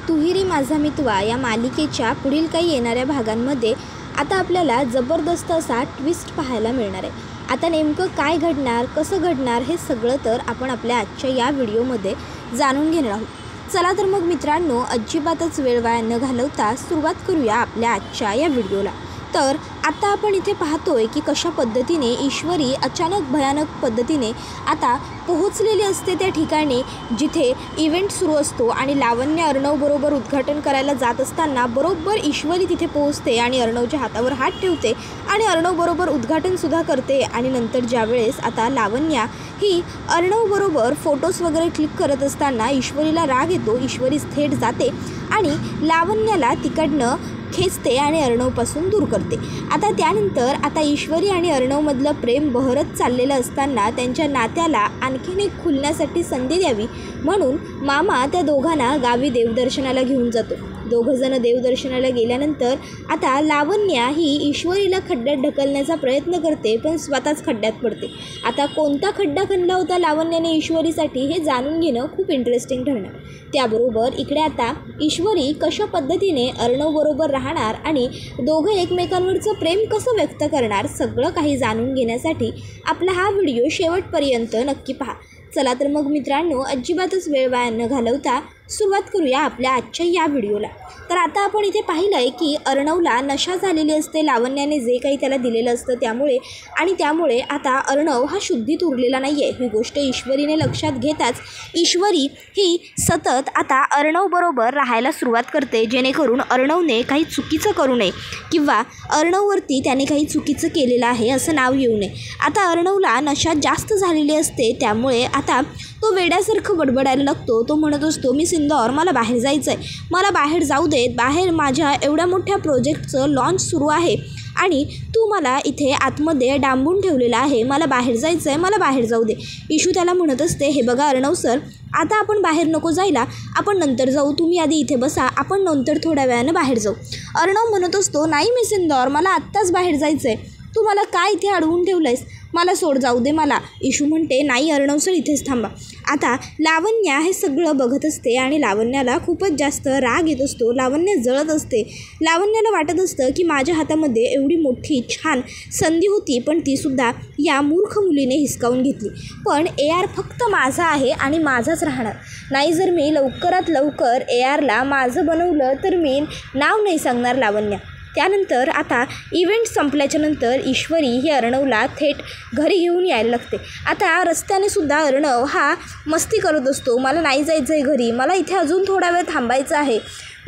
तुहिरी माझा मितवा या मालिकेच्या पुढील काही येणाऱ्या भागांमध्ये आता आपल्याला जबरदस्त असा ट्विस्ट पाहायला मिळणार आहे। आता नेमकं काय घडणार, कसं घडणार हे सगळं तर आपण आपल्या आजच्या या व्हिडिओमध्ये जाणून घेणार आहोत। चला तर मग मित्रांनो, अजिबातच वेळ वाया न घालवता सुरुवात करूया आपल्या आजच्या या व्हिडिओला। तर आता आपण इथे पाहतोय की कशा पद्धतीने ईश्वरी अचानक भयानक पद्धतीने आता पोहोचलेली असते त्या ठिकाणी जिथे इव्हेंट सुरू असतो आणि लावण्य अर्णव बरोबर उद्घाटन करायला जात असताना बरोबर ईश्वरी तिथे पोहोचते आणि अर्णवच्या हातावर हात ठेवते आणि अर्णव बरोबर उद्घाटन सुद्धा करते। आणि नंतर ज्यावेळेस आता लावण्या ही अर्णव बरोबर फोटोज वगैरे क्लिक करत असताना ईश्वरीला राग येतो। ईश्वरी थेट जाते आणि लावण्याला तिकडनं खेचते आणि अर्णवपासून दूर करते। आता त्यानंतर आता ईश्वरी आणि अर्णवमधलं प्रेम बहरत चाललेलं असताना त्यांच्या नात्याला आणखीन एक खुलण्यासाठी संधी द्यावी म्हणून मामा त्या दोघांना गावी देवदर्शनाला घेऊन जातो। दोघंजणं देवदर्शनाला गेल्यानंतर आता लावण्या ही ईश्वरीला खड्ड्यात ढकलण्याचा प्रयत्न करते पण स्वतःच खड्ड्यात पडते। आता कोणता खड्डा खणला होता लावण्याने ईश्वरीसाठी हे जाणून घेणं खूप इंटरेस्टिंग ठरणार। त्याबरोबर इकडे आता ईश्वरी कशा पद्धतीने अर्णव बरोबर राहणार आणि दोघं एकमेकांवरचं प्रेम कसं व्यक्त करणार सगळं काही जाणून घेण्यासाठी आपला हा व्हिडिओ शेवटपर्यंत नक्की पहा। चला तर मग मित्रांनो, अजिबातच वेळ वाया न घालवता सुरुवात करूया आपल्या आजच्या या व्हिडिओला। तर आता आपण इथे पाहिलं आहे की अर्णवला नशा झालेली असते लावण्याने जे काही त्याला दिलेलं असतं त्यामुळे आता अर्णव हा शुद्धीत उरलेला नाही आहे। ही गोष्ट ईश्वरीने लक्षात घेताच ईश्वरी ही सतत आता अर्णव बरोबर राहायला सुरुवात करते जेणेकरून अर्णवने काही चुकीचं करू नये किंवा अर्णववरती त्याने काही चुकीचं केलेलं आहे असं नाव येऊ नये। आता अर्णवला नशा जास्त झालेली असते त्यामुळे आता तो वेड्यासारखं बडबडायला लागतो। तो म्हणत असतो, मी सिंदौर, मला बाहेर जायचं आहे, मला बाहेर जाऊ देत, बाहेर माझ्या एवढ्या मोठ्या प्रोजेक्टचं लॉन्च सुरू आहे आणि तू मला इथे आतमध्ये डांबून ठेवलेलं आहे, मला बाहेर जायचं आहे, मला बाहेर जाऊ दे। इशू त्याला म्हणत असते, हे बघा अर्णव सर, आता आपण बाहेर नको जायला, आपण नंतर जाऊ, तुम्ही आधी इथे बसा, आपण नंतर थोड्या वेळानं बाहेर जाऊ। अर्णव म्हणत असतो, नाही मी सिंदौर, मला आत्ताच बाहेर जायचं आहे, तू मला काय इथे अडवून ठेवलं आहेस, मला सोड, जाऊ दे मला। इशू म्हणते, नाही अर्णव सर, इथेच थांबा। आता लावण्या हे सगळं बघत असते आणि लावण्याला खूपच जास्त राग येत असतो। लावण्य जळत असते। लावण्याला वाटत असतं की माझ्या हातामध्ये एवढी मोठी छान संधी होती पण तीसुद्धा या मूर्ख मुलीने हिसकावून घेतली। पण AR फक्त माझा आहे आणि माझाच राहणार नाही। जर मी लवकरात लवकर ARला माझं बनवलं तर मी नाव नाही सांगणार लावण्या। त्यानंतर आता इव्हेंट संपल्याच्यानंतर ईश्वरी ही अर्णवला थेट घरी घेऊन यायला लागते। आता रस्त्याने सुद्धा अर्णव हा मस्ती करत असतो, मला नाही जायचं आहे घरी, मला इथे अजून थोडा वेळ थांबायचं आहे,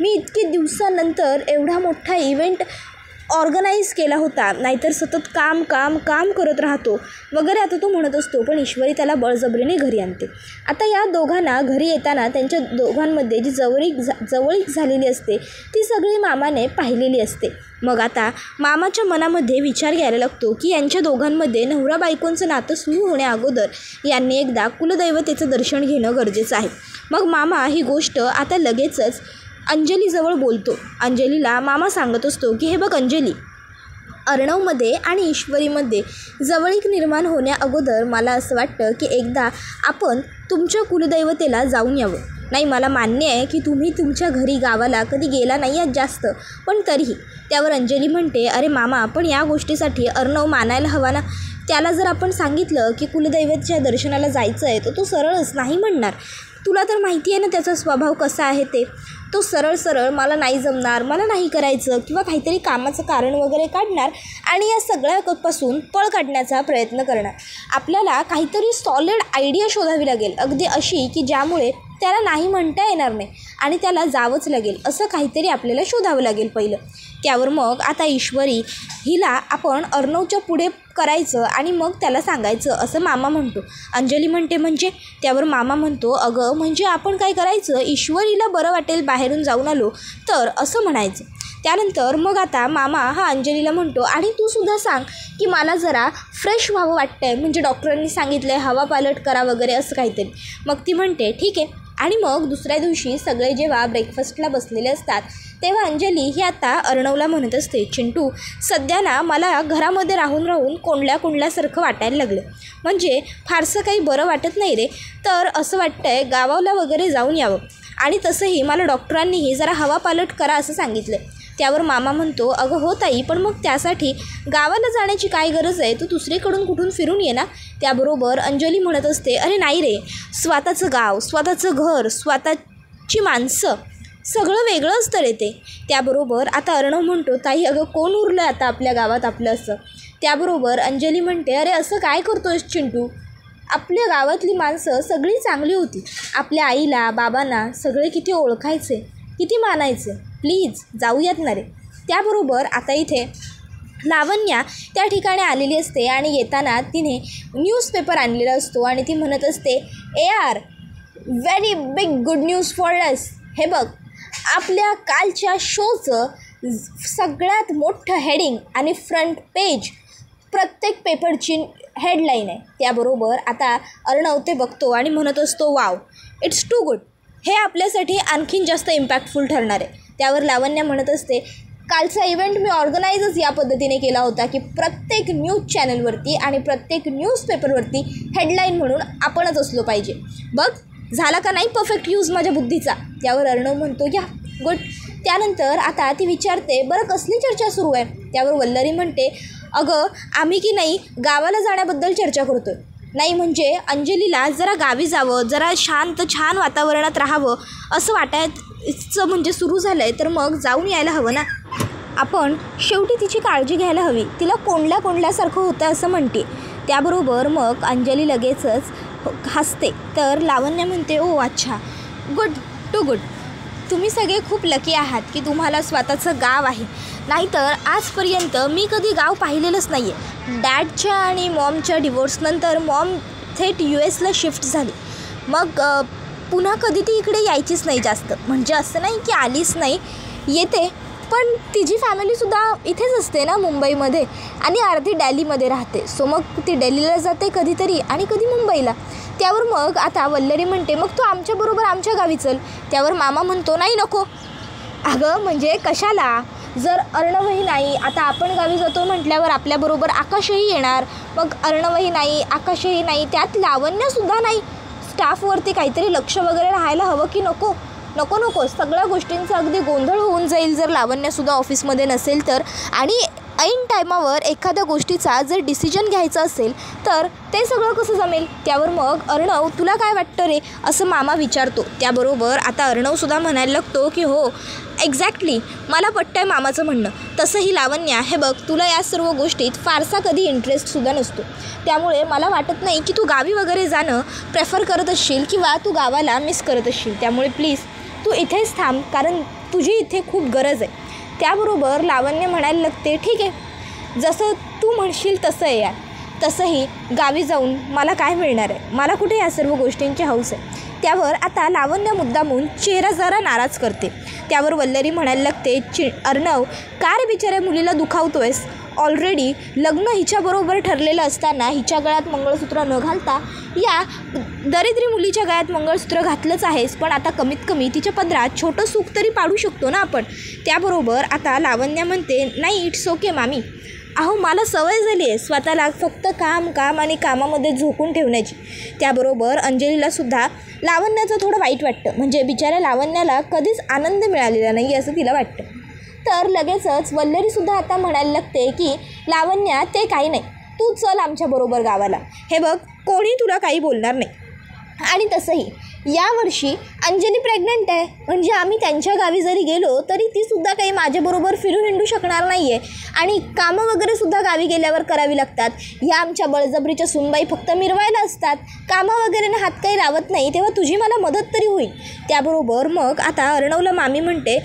मी इतके दिवसानंतर एवढा मोठा इव्हेंट ऑर्गनाईज केला होता, नाहीतर सतत काम काम काम करत राहतो वगैरे आता तो म्हणत असतो। पण ईश्वरी त्याला बळजबरीने घरी आणते। आता या दोघांना घरी येताना त्यांच्या दोघांमध्ये जी जवळीक झालेली असते ती सगळी मामाने पाहिलेली असते। मग आता मामाच्या मनामध्ये विचार यायला लागतो की यांच्या दोघांमध्ये नवरा बायकोंचं नातं सुरू होण्याअगोदर यांनी एकदा कुलदैवतेचं दर्शन घेणं गरजेचं आहे। मग मामा ही गोष्ट आता लगेचच अंजलीजवळ बोलतो। अंजलीला मामा सांगत असतो की हे बघ अंजली, अर्णवमध्ये आणि ईश्वरीमध्ये जवळीक निर्माण होण्याअगोदर मला असं वाटतं की एकदा आपण तुमच्या कुलदैवतेला जाऊन यावं। नाही, मला मान्य आहे की तुम्ही तुमच्या घरी गावाला कधी गेला नाही आहात जास्त, पण तरीही। त्यावर अंजली म्हणते, अरे मामा, पण या गोष्टीसाठी अर्णव मानायला हवा ना। त्याला जर आपण सांगितलं की कुलदैवतच्या दर्शनाला जायचं आहे तर तो सरळच नाही म्हणणार। तुला तर माहिती आहे ना त्याचा स्वभाव कसा आहे ते, तो सरळ मला नाही जमणार, मला नाही करायचं किंवा काहीतरी कामाचं कारण वगैरे काढणार आणि या सगळ्यापासून पळ काढण्याचा प्रयत्न करणार। आपल्याला काहीतरी सॉलिड आयडिया शोधावी लागेल, अगदी अशी की ज्यामुळे त्याला नाही म्हणता येणार नाही आणि त्याला जावंच लागेल, असं काहीतरी आपल्याला शोधावं लागेल पहिलं। त्यावर मग आता ईश्वरी हिला आपण अर्णवच्या पुढे करायचं आणि मग त्याला सांगायचं असं मामा म्हणतो। अंजली म्हणते म्हणजे? त्यावर मामा म्हणतो, अगं म्हणजे आपण काय करायचं, ईश्वरीला बरं वाटेल बाहेरून जाऊन आलो तर असं म्हणायचं। त्यानंतर मग आता मामा हा अंजलीला म्हणतो, आणि तू सुद्धा सांग की मला जरा फ्रेश व्हावं वाटतं आहे, म्हणजे डॉक्टरांनी सांगितलं आहे हवा पालट करा वगैरे असं काहीतरी। मग ती म्हणते ठीक आहे। आणि मग दुसऱ्या दिवशी सगळे जेव्हा ब्रेकफास्टला बसलेले असतात तेव्हा अंजली ही आता अर्णवला म्हणत असते, चिंटू, सध्या ना मला घरामध्ये राहून राहून कोंडल्यासारखं वाटायला लागलं, म्हणजे फारसं काही बरं वाटत नाही रे, तर असं वाटतं आहे गावाला वगैरे जाऊन यावं। आणि तसंही मला डॉक्टरांनीही जरा हवापालट करा असं सांगितलं. त्यावर मामा म्हणतो, अगं हो ताई, पण मग त्यासाठी गावाला जाण्याची काय गरज आहे, तू दुसरीकडून कुठून फिरून ये ना. त्याबरोबर अंजली म्हणत असते, अरे नाही रे, स्वतःचं गाव, स्वतःचं घर, स्वतःची माणसं, सगळं वेगळं असतं रे ते. त्याबरोबर आता अर्णव म्हणतो, ताई अगं कोण उरलं आता आपल्या गावात आपलं असं. त्याबरोबर अंजली म्हणते, अरे असं काय करतोयस चिंटू, आपल्या गावातली माणसं सगळी चांगली होती, आपल्या आईला बाबांना सगळे किती ओळखायचे, किती मानायचे, प्लीज जाऊयात ना रे. त्याबरोबर आता इथे लावण्या त्या ठिकाणी आलेली असते आणि येताना तिने न्यूजपेपर आणलेला असतो आणि ती म्हणत असते, ए आर very big good news for us. हे बघ, आपल्या कालच्या शोचं सगळ्यात मोठं हेडिंग आणि फ्रंट पेज प्रत्येक पेपरची हेडलाईन आहे. त्याबरोबर आता अर्णव ते बघतो आणि म्हणत असतो, वाव, इट्स टू गुड, हे आपल्यासाठी आणखीन जास्त इम्पॅक्टफुल ठरणार आहे. त्यावर लावण्या म्हणत असते, कालचा इव्हेंट मी ऑर्गनाईजच या पद्धतीने केला होता की प्रत्येक न्यूज चॅनलवरती आणि प्रत्येक न्यूजपेपरवरती हेडलाईन म्हणून आपणच असलो पाहिजे. बघ झाला का नाही परफेक्ट यूज माझ्या बुद्धीचा. त्यावर अर्णव म्हणतो, या गुड. त्यानंतर आता ती विचारते, बरं कसली चर्चा सुरू आहे. त्यावर वल्लरी म्हणते, अगं आम्ही की नाही गावाला जाण्याबद्दल चर्चा करतो आहे. नाही म्हणजे अंजलीला जरा गावी जावं, जरा शांत छान वातावरणात राहावं असं वाटायचं म्हणजे सुरू झालं आहे, तर मग जाऊन यायला हवं ना. आपण शेवटी तिची काळजी घ्यायला हवी, तिला कोंडल्यासारखं होतं असं म्हणते. त्याबरोबर मग अंजली लगेचच हसते. तर लावण्या म्हणते, ओ अच्छा, गुड टू गुड, तुम्ही सगळे खूप लकी आहात की तुम्हाला स्वतःचं गाव आहे, नाहीतर आजपर्यंत मी कधी गाव पाहिलेलंच नाही आहे. डॅडच्या आणि मॉमच्या डिवोर्सनंतर मॉम थेट US ला शिफ्ट झाली, मग पुन्हा कधी ती इकडे यायचीच नाही जास्त. म्हणजे असं नाही की आलीच नाही, येते, पण तिची फॅमिलीसुद्धा इथेच असते ना मुंबईमध्ये, आणि अर्धी दिल्लीमध्ये राहते. सो मग ती दिल्लीला जाते कधीतरी आणि कधी मुंबईला. त्यावर मग आता वल्लरी म्हणते, मग तू आमच्याबरोबर आमच्या गावी चल. त्यावर मामा म्हणतो, नाही नको. अगं म्हणजे कशाला, जर अर्णवही नाही, आता आपण गावी जातो म्हटल्यावर आपल्याबरोबर आकाशही येणार, मग अर्णवही नाही, आकाशही नाही, त्यात लावण्यासुद्धा नाही. स्टाफवरती काहीतरी लक्ष वगैरे राहायला हवं की नको. सगळ्या गोष्टींचा अगदी गोंधळ होऊन जाईल जर लावण्यासुद्धा ऑफिसमध्ये नसेल तर. आणि ऐन टायमावर एखाद्या गोष्टीचा जर डिसिजन घ्यायचा असेल तर ते सगळं कसं जमेल. त्यावर मग अर्णव, तुला काय वाटतं रे, असं मामा विचारतो. त्याबरोबर आता अर्णवसुद्धा म्हणायला लागतो की हो एक्झॅक्टली, मला पटतं आहे मामाचं म्हणणं. तसंही लावण्या, हे बघ, तुला या सर्व गोष्टीत फारसा कधी इंटरेस्टसुद्धा नसतो, त्यामुळे मला वाटत नाही की तू गावी वगैरे जाणं प्रेफर करत असशील किंवा तू गावाला मिस करत असशील. त्यामुळे प्लीज तू इथेच थांब, कारण तुझी इथे खूप गरज आहे. त्याबरोबर लावण्य म्हणायला लागते, ठीक आहे, जसं तू म्हणशील तसं आहे यार. तसंही गावी जाऊन मला काय मिळणार आहे, मला कुठे या सर्व गोष्टींची हौस आहे. त्यावर आता लावण्य मुद्दामून चेहरा जरा नाराज करते. त्यावर वल्लरी म्हणायला लागते, अर्णव, का रे बिचाऱ्या मुलीला दुखावतोयस. ऑलरेडी लग्न हिच्याबरोबर ठरलेलं असताना हिच्या गळ्यात मंगळसूत्र न घालता या दरिद्री मुलीच्या गळ्यात मंगळसूत्र घातलंच आहेस, पण आता कमीत कमी तिच्या पदरात छोटं सुख तरी पाडू शकतो ना आपण. त्याबरोबर आता लावण्य म्हणते, नाही इट्स ओके मामी, अहो मला सवय झाली आहे स्वतःला फक्त काम आणि कामामध्ये झोकून ठेवण्याची. त्याबरोबर अंजलीलासुद्धा लावण्याचं थोडं वाईट वाटतं, म्हणजे बिचाऱ्या लावण्याला कधीच आनंद मिळालेला नाही असं तिला वाटतं. तर लगेचच वल्लरीसुद्धा आता म्हणायला लागते की लावण्या, ते काही नाही, तू चल आमच्याबरोबर गावाला. हे बघ, कोणी तुला काही बोलणार नाही. आणि तसंही यावर्षी अंजली प्रेग्नंट आहे, म्हणजे आम्ही त्यांच्या गावी जरी गेलो तरी तीसुद्धा काही माझ्याबरोबर फिरून हिंडू शकणार नाही आहे, आणि कामं वगैरेसुद्धा गावी गेल्यावर करावी लागतात. ह्या आमच्या बळजबरीच्या सुनबाई फक्त मिरवायला असतात, कामं वगैरेनं हात काही लावत नाही, तेव्हा तुझी मला मदत तरी होईल. त्याबरोबर मग आता अर्णवला मामी म्हणते,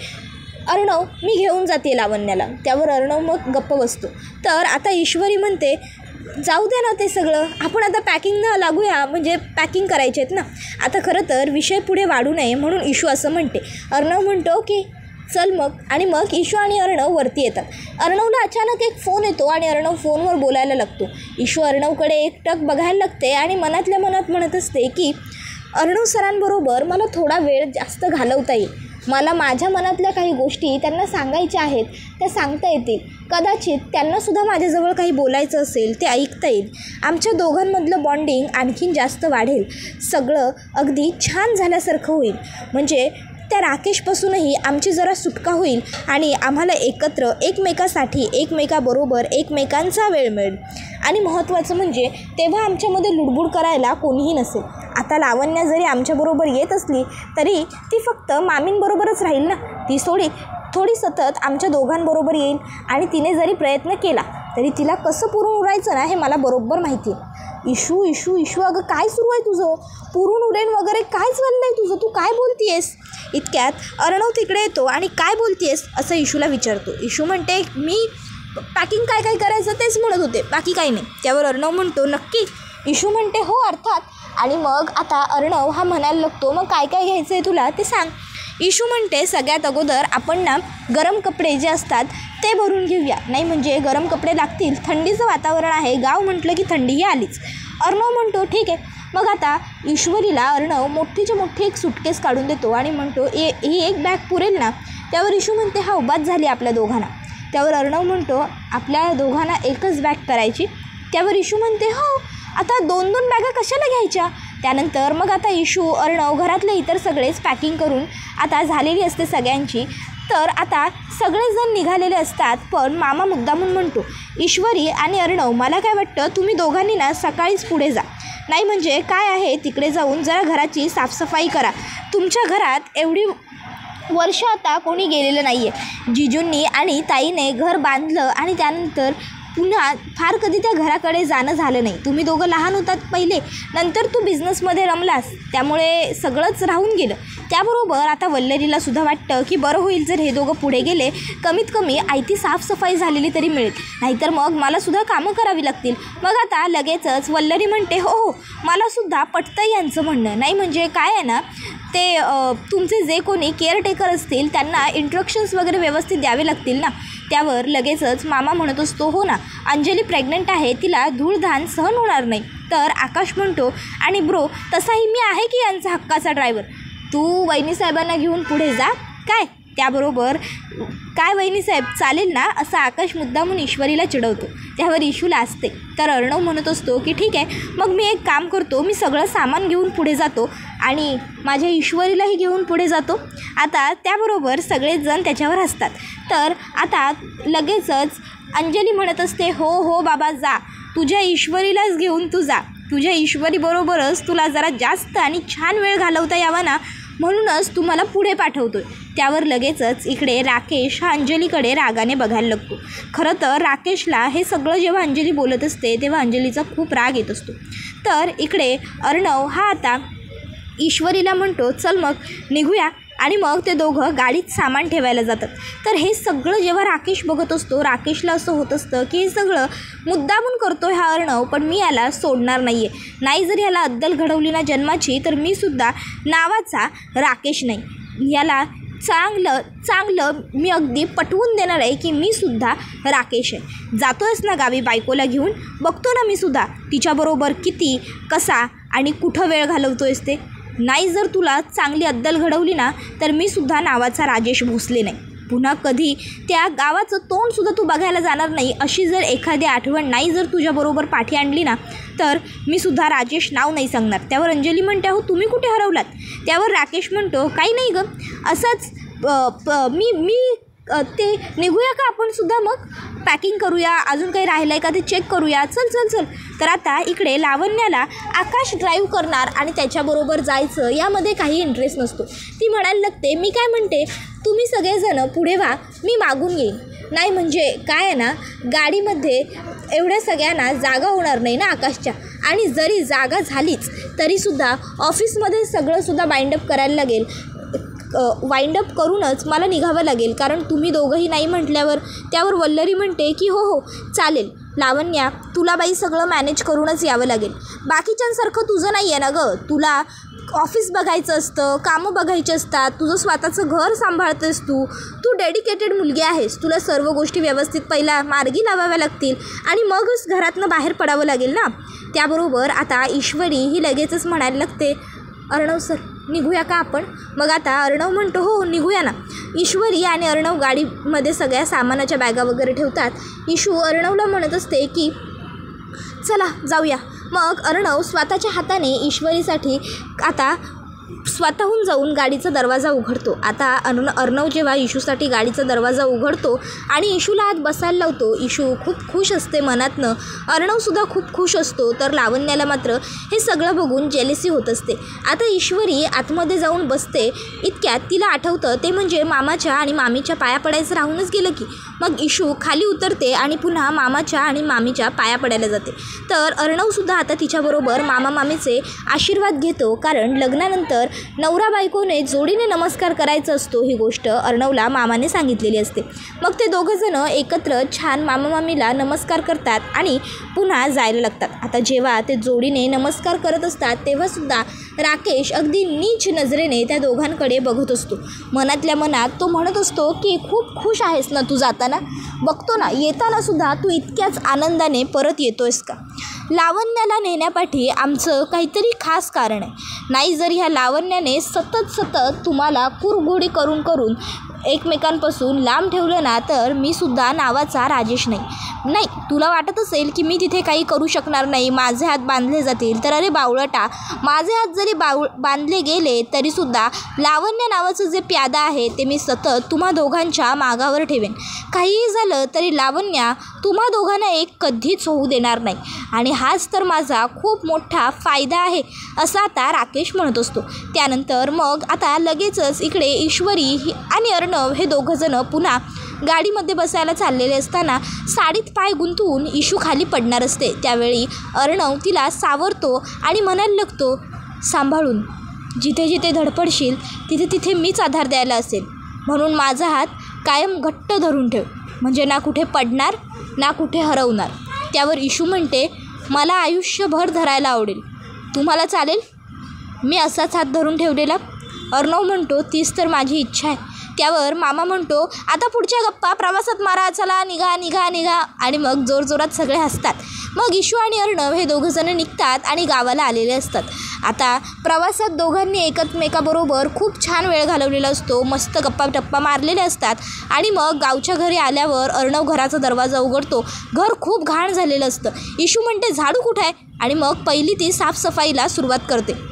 अर्णव, मी घेऊन जाते लावण्याला. त्यावर अर्णव मग गप्प बसतो. तर आता ईश्वरी म्हणते, जाऊ दे ना ते सगळं, आपण आता पॅकिंगला लागूया, म्हणजे पॅकिंग करायचे आहेत ना. आता खरं तर विषय पुढे वाढू नये म्हणून इशू असं म्हणते. अर्णव म्हणतो, ओके चल मग. आणि मग इशू आणि अर्णव वरती येतात. अर्णवला अचानक एक फोन येतो आणि अर्णव फोनवर बोलायला लागतो. इशू अर्णवकडे एकटक बघायला लागते आणि मनातल्या मनात म्हणत असते की अर्णव सरांबरोबर मला थोडा वेळ जास्त घालवता येईल. मला माझ्या मनातल्या काही गोष्टी त्यांना सांगायच्या आहेत, त्या सांगता येतील. कदाचित त्यांनासुद्धा माझ्याजवळ काही बोलायचं असेल ते ऐकता येईल. आमच्या दोघांमधलं बॉन्डिंग आणखीन जास्त वाढेल. सगळं अगदी छान झाल्यासारखं होईल. म्हणजे त्या राकेशपासूनही आमची जरा सुटका होईल आणि आम्हाला एकत्र एकमेकासाठी, एकमेकाबरोबर एकमेकांचा वेळ मिळेल. आणि महत्त्वाचं म्हणजे तेव्हा आमच्यामध्ये लुडबुड करायला कोणीही नसेल. आता लावण्या जरी आमच्याबरोबर येत असली तरी ती फक्त मामींबरोबरच राहील ना. ती थोडी सतत आमच्या दोघांबरोबर येईल आणि तिने जरी प्रयत्न केला तरी तिला कसं पुरून उरायचं ना हे मला बरोबर माहिती आहे. इशू इशू इशू अगं काय सुरू आहे तुझं? पुरून उरेन वगैरे काय चाललं आहे तुझं? तू काय बोलतीयेस? इतक्यात अर्णव तिकडे येतो आणि काय बोलतीयेस असं इशूला विचारतो. इशू म्हणते मी पॅकिंग काय करायचं तेच म्हणत होते, बाकी काही नाही. त्यावर अर्णव म्हणतो नक्की? इशू म्हणते हो अर्थात. आणि मग आता अर्णव हा म्हणायला लागतो मग काय घ्यायचं आहे तुला ते सांग. इशू म्हणते सगळ्यात अगोदर आपण ना गरम कपडे जे असतात ते भरून घेऊया. नाही म्हणजे गरम कपडे लागतील, थंडीचं वातावरण आहे, गाव म्हटलं की थंडीही आलीच. अर्णव म्हणतो ठीक आहे. मग आता ईश्वरीला अर्णव मोठीची मोठी एक सुटकेस काढून देतो आणि म्हणतो ही एक बॅग पुरेल ना? त्यावर इशू म्हणते हा उभाच झाली आपल्या दोघांना. त्यावर अर्णव म्हणतो आपल्या दोघांना एकच बॅग करायची. त्यावर इशू म्हणते हो, आता 2-2 बॅगा कशाला घ्यायच्या? त्यानंतर मग आता इशू अर्णव घरातले इतर सगळेच पॅकिंग करून आता झालेली असते सगळ्यांची. तर आता सगळेजण निघालेले असतात. पण मामा मुद्दामून म्हणतो ईश्वरी आणि अर्णव मला काय वाटतं तुम्ही दोघांनी ना सकाळीच पुढे जा. नाही म्हणजे काय आहे तिकडे जाऊन जरा घराची साफसफाई करा. तुमच्या घरात एवढी वर्ष आता कोणी गेलेलं नाही आहे. जिजूंनी आणि ताईने घर बांधलं आणि त्यानंतर पुन्हा फार कधी त्या घराकडे जाणं झालं नाही. तुम्ही दोघं लहान होतात पहिले, नंतर तू बिझनेसमध्ये रमलास, त्यामुळे सगळंच राहून गेलं. त्याबरोबर आता वल्लरीलासुद्धा वाटतं की बरं होईल जर हे दोघं पुढे गेले, कमीत कमी आयती साफसफाई झालेली तरी मिळेल, नाहीतर मग मलासुद्धा कामं करावी लागतील. मग आता लगेचच वल्लरी म्हणते हो मलासुद्धा पटतं यांचं म्हणणं. नाही म्हणजे काय आहे ना ते तुमचे जे कोणी केअरटेकर असतील त्यांना इंस्ट्रक्शन्स वगैरे व्यवस्थित द्यावे लागतील ना. त्यावर लगेचच मामा म्हणत असतो हो ना, अंजली प्रेग्नंट आहे, तिला धूळधान सहन होणार नाही. तर आकाश म्हणतो आणि ब्रो तसाही मी आहे की यांचा हक्काचा ड्रायव्हर, तू वहिनीसाहेबांना घेऊन पुढे जा काय. त्याबरोबर काय वहिनीसाहेब चालेल ना असं आकाश मुद्दामून ईश्वरीला चिडवतो. त्यावर इशूला असते. तर अर्णव म्हणत असतो की ठीक आहे मग मी एक काम करतो, मी सगळं सामान घेऊन पुढे जातो आणि माझ्या ईश्वरीलाही घेऊन पुढे जातो. आता त्याबरोबर सगळेजण त्याच्यावर हसतात. तर आता लगेचच अंजली म्हणत असते हो हो बाबा जा, तुझ्या ईश्वरीलाच घेऊन तू जा, तुझ्या ईश्वरीबरोबरच तुला जरा जास्त आणि छान वेळ घालवता यावा ना, म्हणूनच तू मला पुढे पाठवतोय. त्यावर लगेचच इकडे राकेश हा अंजलीकडे रागाने बघायला लागतो. खरं तर राकेशला हे सगळं जेव्हा अंजली बोलत असते तेव्हा अंजलीचा खूप राग येत असतो. तर इकडे अर्णव हा आता ईश्वरीला म्हणतो चल मग निघूया, आणि मग ते दोघं गाडीत सामान ठेवायला जातात. तर हे सगळं जेव्हा राकेश बघत असतो राकेशला असं होत असतं की हे सगळं मुद्दामून करतो हा अर्णव, पण मी याला सोडणार नाही आहे. नाही जर याला अद्दल घडवली ना जन्माची तर मी सुद्धा नावाचा राकेश नाही. याला चांगलं मी अगदी पटवून देणार आहे की मी सुद्धा राकेश आहे. जातोयस ना गावी बायकोला घेऊन, बघतो ना मी सुद्धा तिच्याबरोबर किती कसा आणि कुठं वेळ घालवतोयस ते. नाही जर तुला चांगली अद्दल घडवली ना तर मी सुद्धा नावाचा राजेश भोसले नाही. पुन्हा कधी त्या गावाचं तोंडसुद्धा तू बघायला जाणार नाही. अशी जर एखादी आठवण नाही जर तुझ्याबरोबर पाठी आणली ना तर मी सुद्धा राजेश नाव नाही सांगणार. त्यावर अंजली म्हणते हो तुम्ही कुठे हरवलात? त्यावर राकेश म्हणतो काही नाही गं, असंच मी ते निघूया का आपण सुद्धा, मग पॅकिंग करूया, अजून काही राहिलं आहे का ते चेक करूया, चल. तर आता इकडे लावण्याला आकाश ड्राईव्ह करणार आणि त्याच्याबरोबर जायचं यामध्ये काही इंटरेस्ट नसतो. ती म्हणायला लागते मी काय म्हणते तुम्ही सगळेजणं पुढे व्हा, मी मागून येईन. नाही म्हणजे काय आहे ना गाडीमध्ये एवढ्या सगळ्यांना जागा होणार नाही ना आकाशच्या, आणि जरी जागा झालीच तरीसुद्धा ऑफिसमध्ये सगळंसुद्धा बाइंडअप करायला लागेल. वाइंडअप करूनच मला निघावं लागेल, कारण तुम्ही दोघंही नाही म्हटल्यावर. त्यावर वल्लरी म्हणते की हो चालेल लावण्या, तुला बाई सगळं मॅनेज करूनच यावं लागेल. बाकीच्यांसारखं तुझं नाही आहे ना गं, तुला ऑफिस बघायचं असतं, कामं बघायची असतात, तुझं स्वतःचं घर सांभाळतेस, तू डेडिकेटेड मुलगी आहेस. तुला सर्व गोष्टी व्यवस्थित पहिला मार्गी लावाव्या लागतील आणि मगच घरातनं बाहेर पडावं लागेल ना. त्याबरोबर आता ईश्वरी ही लगेचच म्हणायला लागते अर्णव सर निघूया का आपण? मग आता अर्णव म्हणतो हो निघूया ना. ईश्वरी आणि अर्णव गाडीमध्ये सगळ्या सामानाच्या बॅगा वगैरे ठेवतात. ईशू अर्णवला म्हणत असते की चला जाऊया. मग अर्णव स्वतःच्या हाताने ईश्वरीसाठी आता स्वतःहून जाऊन गाडीचा दरवाजा उघडतो. आता अर्णव जेव्हा इशूसाठी गाडीचा दरवाजा उघडतो आणि इशूला आत बसायला लावतो, इशू खूप खुश असते मनातनं. अर्णवसुद्धा खूप खुश असतो. तर लावण्याला मात्र हे सगळं बघून जेलेसी होत असते. आता ईश्वरी आतमध्ये जाऊन बसते. इतक्यात तिला आठवतं ते म्हणजे मामाच्या आणि मामीच्या पाया पडायचं राहूनच गेलं की. मग इशू खाली उतरते आणि पुन्हा मामाच्या आणि मामीच्या पाया पडायला जाते. तर अर्णवसुद्धा आता तिच्याबरोबर मामा मामीचे आशीर्वाद घेतो, कारण लग्नानंतर नवरा बायकोने जोडीने नमस्कार करायचा असतो. ही गोष्ट अर्णवला मामाने सांगितलेली असते. मग ते दोघंजणं एकत्र छान मामा मामीला नमस्कार करतात आणि पुन्हा जायला लागतात. आता जेव्हा ते जोडीने नमस्कार करत असतात तेव्हासुद्धा राकेश अगदी नीच नजरेने त्या दोघांकडे बघत असतो. मनातल्या मनात तो म्हणत असतो की खूप खुश आहेस ना तू जाताना? बघतो ना येताना सुद्धा तू इतक्याच आनंदाने परत येतोयस का? लावण्याला नेण्यापाठी आमचं काहीतरी खास कारण आहे. नाही जर ह्या लावण्याने सतत तुम्हाला कुरघोडी करून एकमेकांपासून लांब ठेवलं ना, तर मी सुद्धा नावाचा राजेश नाही. तुला वाटत असेल की मी तिथे काही करू शकणार नाही, माझे हात बांधले जातील. तर अरे बावळटा, माझे हात जरी बांधले गेले तरीसुद्धा लावण्य नावाचं जे प्यादा आहे ते मी सतत तुम्हा दोघांच्या मागावर ठेवेन. काहीही झालं तरी लावण्या तुम्हा दोघांना एक कधीच होऊ देणार नाही, आणि हाच तर माझा खूप मोठा फायदा आहे, असं आता राकेश म्हणत असतो. त्यानंतर मग आता लगेचच इकडे ईश्वरी आणि अर्णव हे दोघंजणं पुन्हा गाडीमध्ये बसायला चाललेले असताना साडीत पाय गुंतवून इशू खाली पडणार असते. त्यावेळी अर्णव तिला सावरतो आणि म्हणायला लागतो, सांभाळून, जिथे जिथे धडपडशील तिथे मीच आधार द्यायला असेल, म्हणून माझा हात कायम घट्ट धरून ठेव, म्हणजे ना कुठे पडणार ना कुठे हरवणार. त्यावर इशू म्हणते, मला आयुष्यभर धरायला आवडेल, तुम्हाला चालेल मी असाच हात धरून ठेवलेला? अर्णव म्हणतो, तीच तर माझी इच्छा आहे. त्यावर मामा म्हणतो, आता पुढच्या गप्पा प्रवासात मारा, चला निघा. आणि मग जोरजोरात सगळे हसतात. मग इशू आणि अर्णव हे दोघंजणं निघतात आणि गावाला आलेले असतात. आता प्रवासात दोघांनी एकमेकाबरोबर खूप छान वेळ घालवलेला असतो, मस्त गप्पा मारलेले असतात. आणि मग गावच्या घरी आल्यावर अर्णव घराचा दरवाजा उघडतो. घर खूप घाण झालेलं असतं. इशू म्हणते, झाडू कुठं आहे? आणि मग पहिली ती साफसफाईला सुरुवात करते.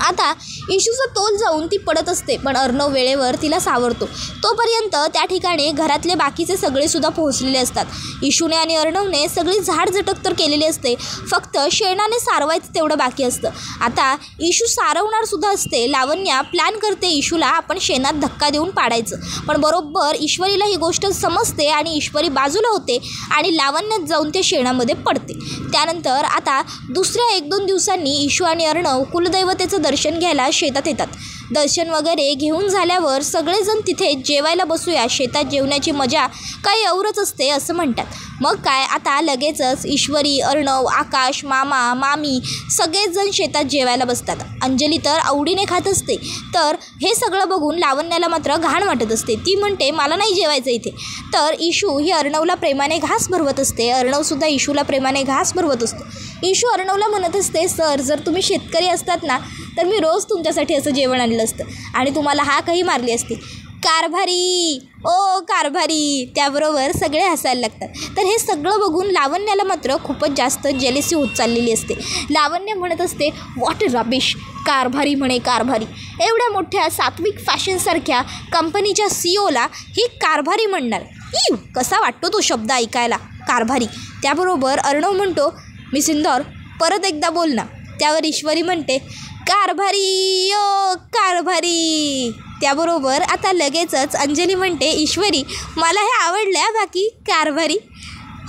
आता इशूचा तोल जाऊन ती पडत असते, पण अर्णव वेळेवर तिला सावरतो. तोपर्यंत त्या ठिकाणी घरातले बाकीचे सगळेसुद्धा पोहोचलेले असतात. इशूने आणि अर्णवने सगळी झाडझटक तर केलेली असते, फक्त शेणाने सारवायचं तेवढं बाकी असतं. आता इशू सारवणारसुद्धा असते. लावण्या प्लॅन करते इशूला आपण शेणात धक्का देऊन पाडायचं, पण बरोबर ईश्वरीला ही गोष्ट समजते आणि ईश्वरी बाजूला होते आणि लावण्यात जाऊन ते शेणामध्ये पडते. त्यानंतर आता दुसऱ्या 1-2 दिवसांनी इशू आणि अर्णव कुलदैवतेचं दर्शन घ्यायला शेतात येतात. दर्शन वगैरे घेऊन झाल्यावर सगळेजण तिथे जेवायला बसूया, शेतात जेवण्याची मजा काही औरच असते असं म्हणतात. मग काय आता लगेचच ईश्वरी, अर्णव, आकाश, मामा, मामी सगळेच जण शेतात जेवायला बसतात. अंजली तर आवडीने खात असते. तर हे सगळं बघून लावण्याला मात्र घाण वाटत असते. ती म्हणते, मला नाही जेवायचं इथे. तर इशू ही अर्णवला प्रेमाने घास भरवत असते. अर्णवसुद्धा इशूला प्रेमाने घास भरवत असतो. इशू अर्णवला म्हणत असते, सर जर तुम्ही शेतकरी असतात ना, तर मी रोज तुमच्यासाठी असं जेवण आणलं असतं आणि तुम्हाला काही मारली असती. कारभारी, ओ कारभारी. त्याबरोबर सगळे हसायला लागतात. तर हे सगळं बघून लावण्याला मात्र खूपच जास्त जेलेसी होत चाललेली असते. लावण्य म्हणत असते, व्हॉट रबिश, कारभारी म्हणे कारभारी. एवढ्या मोठ्या सात्विक फॅशनसारख्या कंपनीच्या CEOला ही कारभारी म्हणणार? कसा वाटतो तो शब्द ऐकायला, कारभारी. त्याबरोबर अर्णव म्हणतो, मिस इंदौर परत एकदा बोल ना. त्यावर ईश्वरी म्हणते, कारभारी, ओ कारभारी. त्याबरोबर आता लगेचच अंजली म्हणते, ईश्वरी मला हे आवडलं बाकी कारभारी.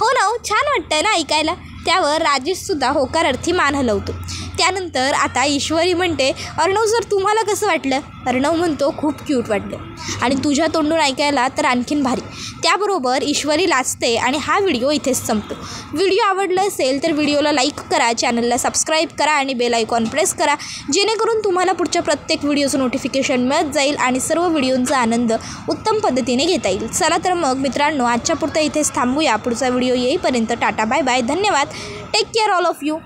हो ना, छान वाटतंय ना ऐकायला. त्यावर राजेशसुद्धा होकारार्थी मान हलवतो. त्यानंतर आता ईश्वरी म्हणते, अर्णव सर तुम्हाला कसं वाटलं? अर्णव म्हणतो, खूप क्यूट वाटलं, आणि तुझ्या तोंडून ऐकायला तर आणखीन भारी. त्याबरोबर ईश्वरी लाजते आणि हा व्हिडिओ इथेच संपतो. व्हिडिओ आवडला असेल तर व्हिडिओला लाईक करा, चॅनलला सबस्क्राईब करा आणि बेल आयकॉन प्रेस करा, जेणेकरून तुम्हाला पुढच्या प्रत्येक व्हिडिओचं नोटिफिकेशन मिळत जाईल आणि सर्व व्हिडिओंचा आनंद उत्तम पद्धतीने घेता येईल. चला तर मग मित्रांनो, आजच्या पुरतं इथेच थांबूया. पुढचा व्हिडिओ येईपर्यंत टाटा, बाय बाय, धन्यवाद. Take care all of you.